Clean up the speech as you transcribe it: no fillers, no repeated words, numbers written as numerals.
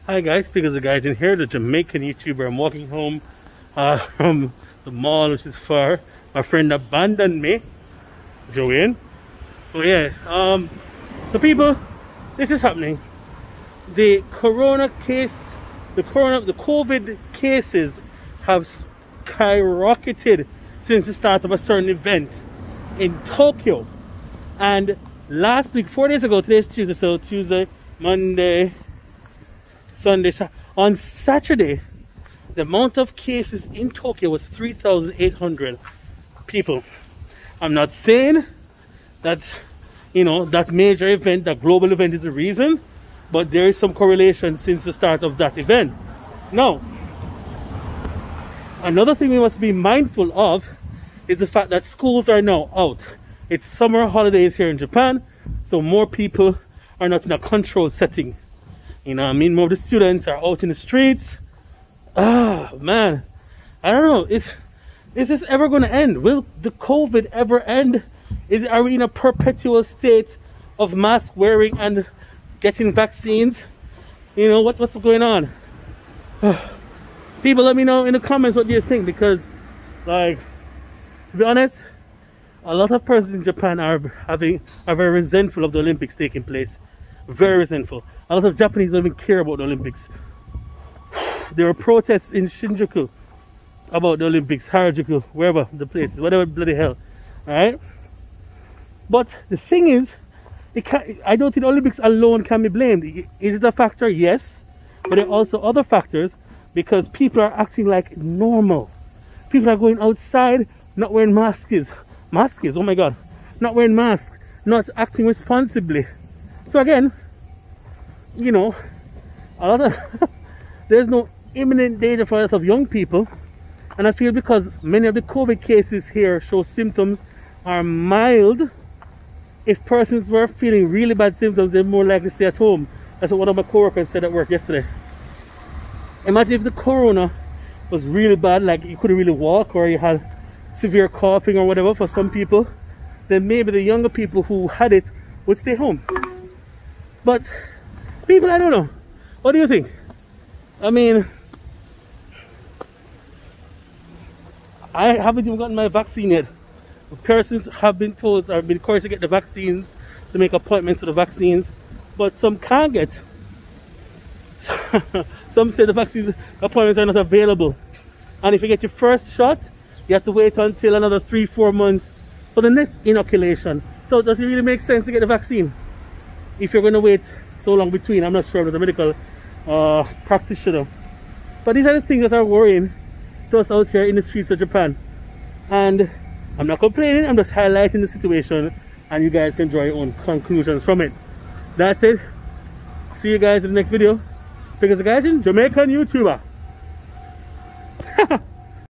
Hi guys, because the guys in here, the Jamaican YouTuber. I'm walking home from the mall, which is far. My friend abandoned me, Joanne. So yeah, so people, this is happening. The COVID cases have skyrocketed since the start of a certain event in Tokyo. And last week, 4 days ago, today's Tuesday, so Tuesday, Monday, Sunday, on Saturday, the amount of cases in Tokyo was 3,800 people. I'm not saying that, you know, that major event, that global event is the reason, but there is some correlation since the start of that event. Now, another thing we must be mindful of is the fact that schools are now out. It's summer holidays here in Japan, so more people are not in a controlled setting. You know what I mean? More of the students are out in the streets. Ah, man. I don't know. Is this ever going to end? Will the COVID ever end? Are we in a perpetual state of mask wearing and getting vaccines? You know, what's going on? People, let me know in the comments what do you think, because, like, to be honest, a lot of persons in Japan are very resentful of the Olympics taking place. Very resentful. A lot of Japanese don't even care about the Olympics. There were protests in Shinjuku about the Olympics, Harajuku, wherever the place is, whatever bloody hell. Alright? But the thing is, I don't think the Olympics alone can be blamed. Is it a factor? Yes. But there are also other factors, because people are acting like normal. People are going outside, not wearing masks, oh my god, not wearing masks, not acting responsibly. So again, you know, a lot of there's no imminent danger for a lot of young people, and I feel because many of the COVID cases here show symptoms are mild, if persons were feeling really bad symptoms, they're more likely to stay at home. That's what one of my coworkers said at work yesterday. Imagine if the corona was really bad, like you couldn't really walk, or you had severe coughing or whatever for some people, then maybe the younger people who had it would stay home. But people, I don't know. What do you think? I mean, I haven't even gotten my vaccine yet. Persons have been told, or been encouraged to get the vaccines, to make appointments for the vaccines, but some can't get. Some say the vaccine appointments are not available, and if you get your first shot, you have to wait until another 3-4 months for the next inoculation. So does it really make sense to get the vaccine if you're going to wait so long between? I'm not sure, I'm not a medical practitioner, but these are the things that are worrying to us out here in the streets of Japan. And I'm not complaining, I'm just highlighting the situation, and you guys can draw your own conclusions from it. That's it. See you guys in the next video. Because the guys in Jamaican YouTuber.